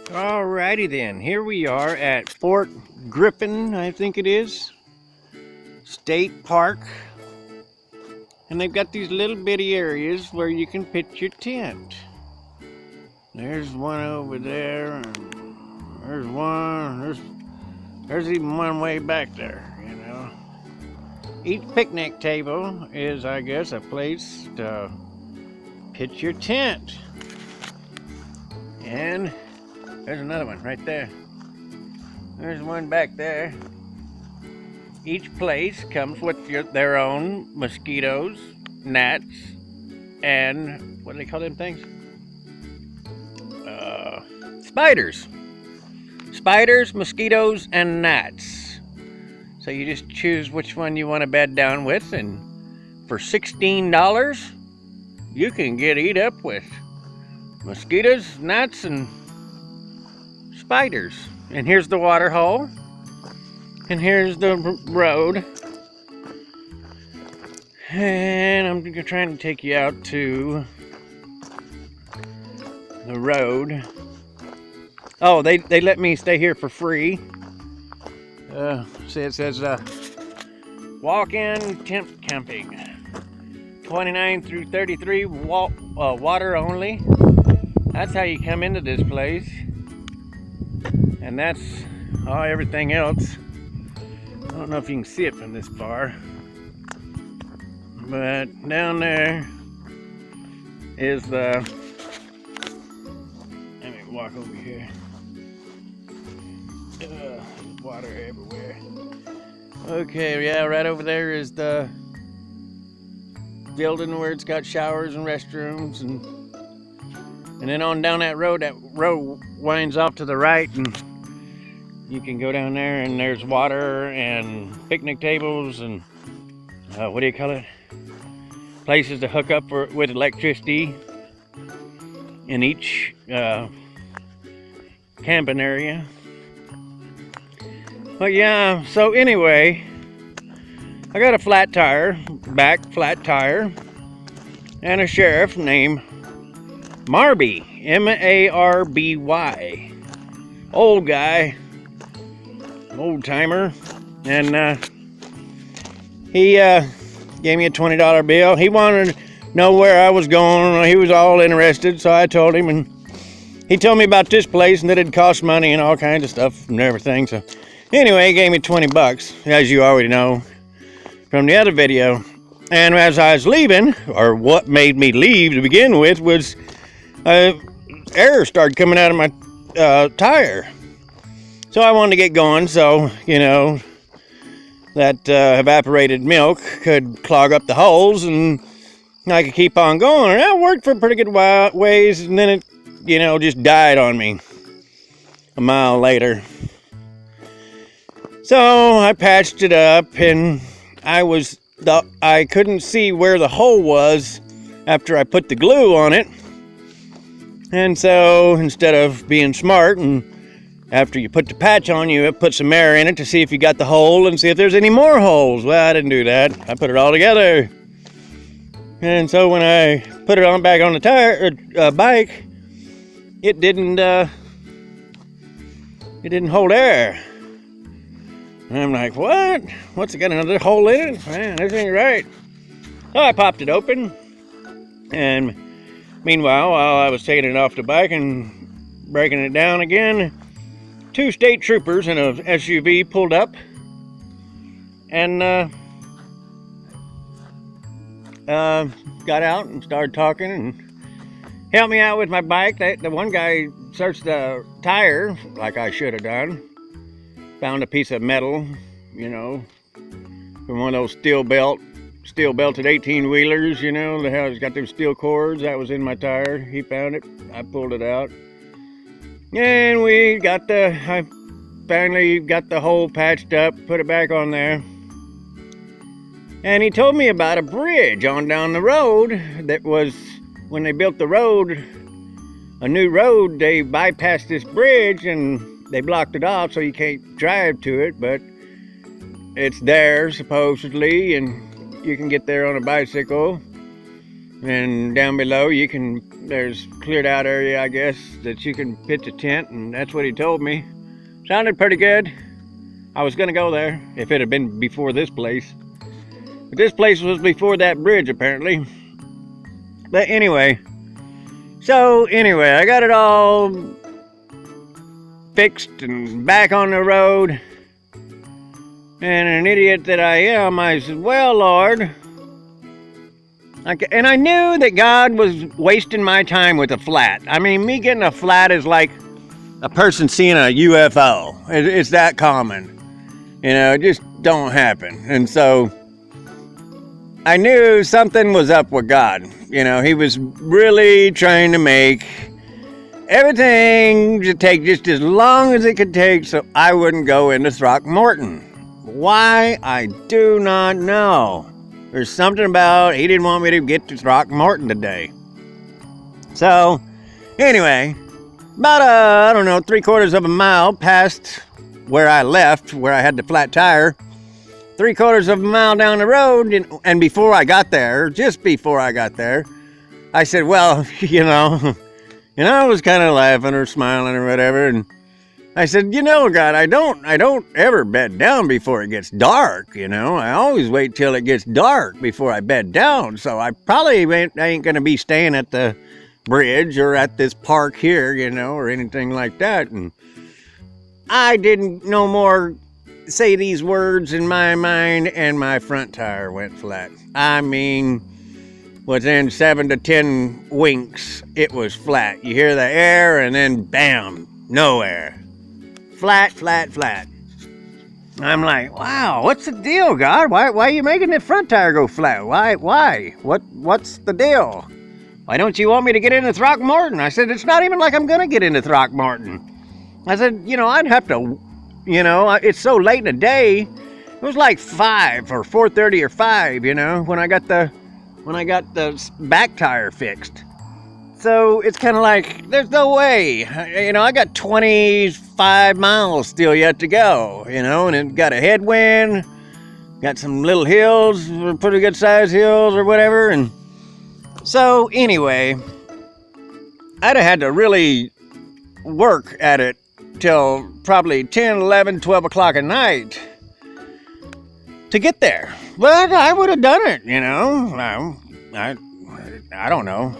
Alrighty then, here we are at Fort Griffin, I think it is, State Park. And they've got these little bitty areas where you can pitch your tent. There's one over there, and there's one, there's even one way back there, you know. Each picnic table is, I guess, a place to pitch your tent. And there's another one right there. There's one back there. Each place comes with their own mosquitoes, gnats, and what do they call them things? Spiders. Spiders, mosquitoes, and gnats. So you just choose which one you want to bed down with, and for $16, you can get eat up with mosquitoes, gnats, and spiders. And here's the water hole, and here's the road, and I'm trying to take you out to the road. Oh, they let me stay here for free. See, it says walk-in tent camping, 29 through 33, water only. That's how you come into this place. And that's everything else. I don't know if you can see it from this far, but down there is the, let me walk over here. There's water everywhere. Okay, yeah, right over there is the building where it's got showers and restrooms, and then on down that road winds off to the right, and you can go down there, and there's water and picnic tables and what do you call it? Places to hook up with electricity in each camping area. But yeah, so anyway, I got a flat tire, back flat tire, and a sheriff named Marby, M-A-R-B-Y, old guy, old timer, and he gave me a $20 bill. He wanted to know where I was going. He was all interested, so I told him, and he told me about this place and that it cost money and all kinds of stuff and everything. So anyway, he gave me 20 bucks, as you already know from the other video. And as I was leaving, or what made me leave to begin with, was air started coming out of my tire. So I wanted to get going, so, you know, that evaporated milk could clog up the holes and I could keep on going. And that worked for a pretty good ways, and then it, you know, just died on me a mile later. So I patched it up, and I couldn't see where the hole was after I put the glue on it. And so instead of being smart, and after you put the patch on, you put some air in it to see if you got the hole and see if there's any more holes. Well, I didn't do that. I put it all together. And so when I put it on back on the bike, it didn't hold air. And I'm like, what? What's it got another hole in it? Man, this ain't right. So I popped it open, and meanwhile, while I was taking it off the bike and breaking it down again, 2 state troopers in a SUV pulled up and got out and started talking and helped me out with my bike. The one guy searched the tire like I should have done. Found a piece of metal, you know, from one of those steel belted 18-wheelers, you know, the hell, it's got them steel cords. That was in my tire. He found it. I pulled it out. And I finally got the hole patched up, put it back on there. And he told me about a bridge on down the road that was, when they built the road, a new road, they bypassed this bridge and they blocked it off so you can't drive to it, but it's there supposedly, and you can get there on a bicycle. And down below you can there's cleared out area, I guess, that you can pitch a tent, and that's what he told me. Sounded pretty good. I was gonna go there if it had been before this place. But this place was before that bridge, apparently. But anyway, I got it all fixed and back on the road. And an idiot that I am, I said, well, Lord. And I knew that God was wasting my time with a flat. I mean, me getting a flat is like a person seeing a UFO. It's that common. You know, it just don't happen. And so I knew something was up with God. You know, he was really trying to make everything to take just as long as it could take so I wouldn't go into Throckmorton. Why? I do not know. There's something about he didn't want me to get to Throckmorton today. So, anyway, about I don't know, 3/4 of a mile past where I left, where I had the flat tire, 3/4 of a mile down the road, and before I got there, just before I got there, I said, well, I was kind of laughing or smiling or whatever, and I said, God, I don't ever bed down before it gets dark, I always wait till it gets dark before I bed down, so I probably ain't gonna be staying at the bridge or at this park here, or anything like that. And I didn't no more say these words in my mind, and my front tire went flat. I mean, within 7 to 10 winks, it was flat. You hear the air, and then bam, no air. Flat, flat, flat. I'm like, wow, what's the deal, God? Why are you making the front tire go flat? Why? What's the deal? Why don't you want me to get into Throckmorton? I said, it's not even like I'm going to get into Throckmorton. I said, I'd have to, it's so late in the day. It was like 5 or 4:30 or 5, when I got the back tire fixed. So it's kind of like, there's no way. I got 25 miles still yet to go, and it got a headwind, got some little hills, pretty good sized hills or whatever. And so anyway, I'd have had to really work at it till probably 10, 11, 12 o'clock at night to get there. But I would have done it, I don't know.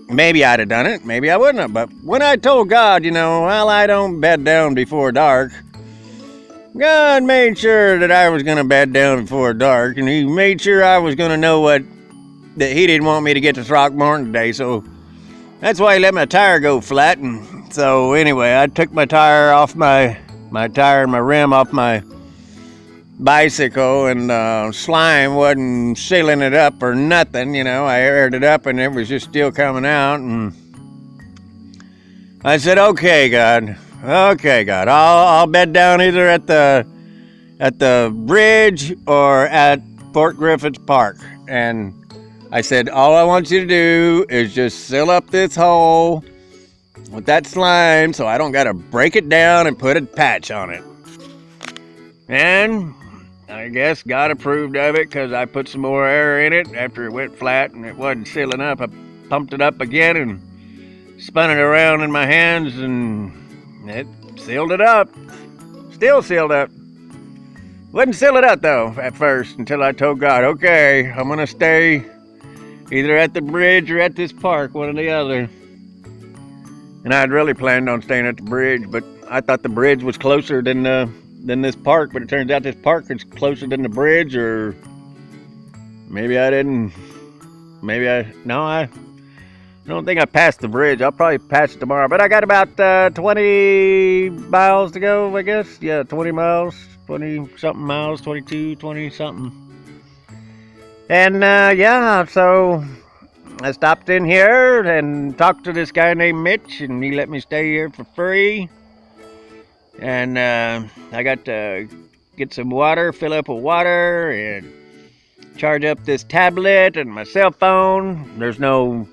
Maybe I'd have done it, maybe I wouldn't have. But when I told God, well, I don't bed down before dark, God made sure that I was going to bed down before dark, and he made sure I was going to know that he didn't want me to get to Throckmorton today, so that's why he let my tire go flat. And so anyway, I took my tire off my tire and my rim off my bicycle, and slime wasn't sealing it up or nothing. I aired it up and it was just still coming out, and I said, okay God, I'll bed down either at the bridge or at Fort Griffith Park. And I said, all I want you to do is just seal up this hole with that slime so I don't gotta break it down and put a patch on it. And I guess God approved of it, because I put some more air in it after it went flat and it wasn't sealing up. I pumped it up again and spun it around in my hands, and it sealed it up. Still sealed up. Wouldn't seal it up though at first until I told God, okay, I'm gonna stay either at the bridge or at this park, one or the other. And I'd really planned on staying at the bridge, but I thought the bridge was closer than this park, but it turns out this park is closer than the bridge, or maybe I didn't. I don't think I passed the bridge. I'll probably pass it tomorrow, but I got about 20 miles to go, I guess. Yeah, 20 miles, 20-something miles, 22, 20-something. And so I stopped in here and talked to this guy named Mitch, and he let me stay here for free. And I got to get some water, fill up with water, and charge up this tablet and my cell phone. There's no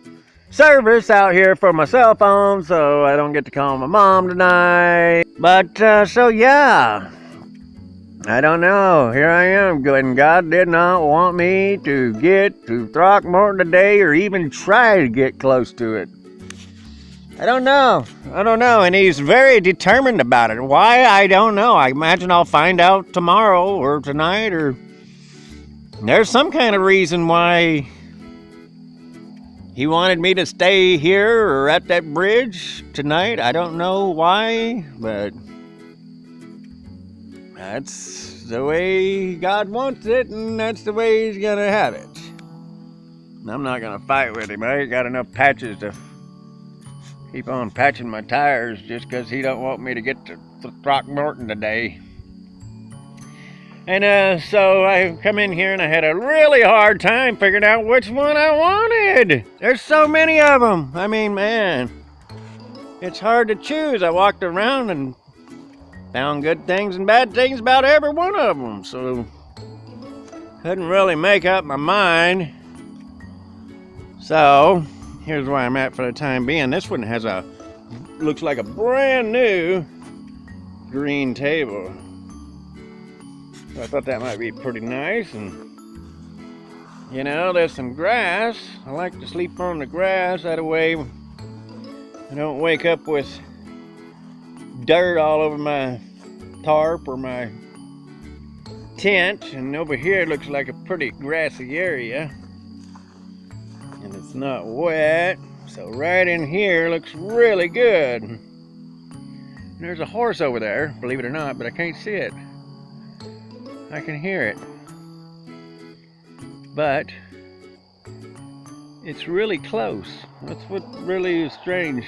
service out here for my cell phone, so I don't get to call my mom tonight. But so yeah, I don't know. Here I am, and God did not want me to get to Throckmorton today or even try to get close to it. I don't know. And he's very determined about it. Why? I don't know. I imagine I'll find out tomorrow or tonight, or there's some kind of reason why he wanted me to stay here or at that bridge tonight. I don't know why, but that's the way God wants it, and that's the way he's gonna have it. I'm not gonna fight with him. I ain't got enough patches to keep on patching my tires just because he don't want me to get to Throckmorton today. And so I come in here and I had a really hard time figuring out which one I wanted. There's so many of them. I mean, man, it's hard to choose. I walked around and found good things and bad things about every one of them. So couldn't really make up my mind. So here's where I'm at for the time being. This one has looks like a brand new green table. So I thought that might be pretty nice, and you know, there's some grass. I like to sleep on the grass, that way I don't wake up with dirt all over my tarp or my tent. And over here it looks like a pretty grassy area, and it's not wet, so right in here looks really good. And there's a horse over there, believe it or not, but I can't see it. I can hear it, but it's really close. That's what really is strange.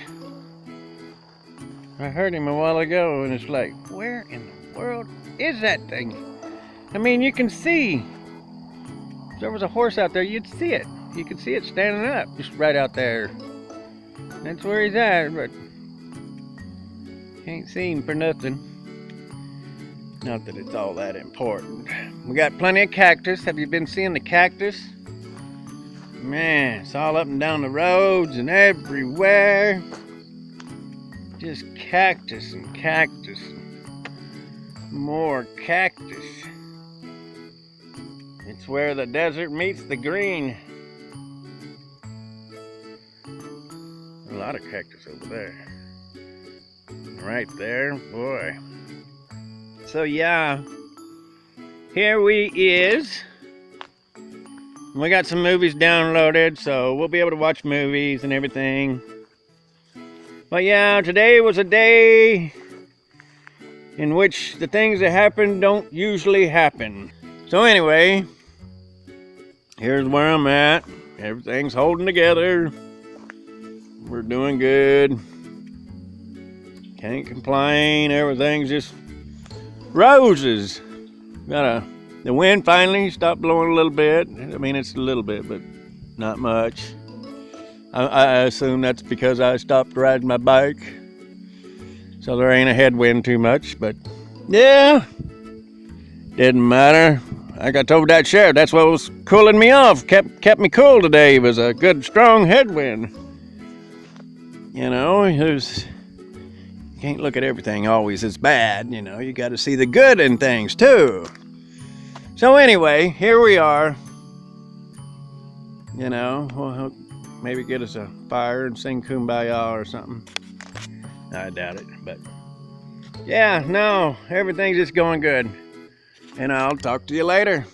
I heard him a while ago, and it's like, where in the world is that thing? I mean, you can see. If there was a horse out there, you'd see it. You could see it standing up, just right out there. That's where he's at, but can't see him for nothing. Not that it's all that important. We got plenty of cactus. Have you been seeing the cactus? Man, it's all up and down the roads and everywhere. Just cactus and cactus and more cactus. It's where the desert meets the green. A lot of cactus over there. Right there, boy. So yeah, here we is. We got some movies downloaded, so we'll be able to watch movies and everything. But yeah, today was a day in which the things that happen don't usually happen. So anyway, here's where I'm at. Everything's holding together. We're doing good. Can't complain. Everything's just roses. The wind finally stopped blowing a little bit. I mean, it's a little bit, but not much. I assume that's because I stopped riding my bike, so there ain't a headwind too much. But yeah, didn't matter. Like I told that sheriff, that's what was cooling me off. Kept me cool today. It was a good, strong headwind. You know, you can't look at everything always as bad. You know, you got to see the good in things too. So anyway, here we are. You know, we'll maybe get us a fire and sing Kumbaya or something. I doubt it, but yeah, no, everything's just going good. And I'll talk to you later.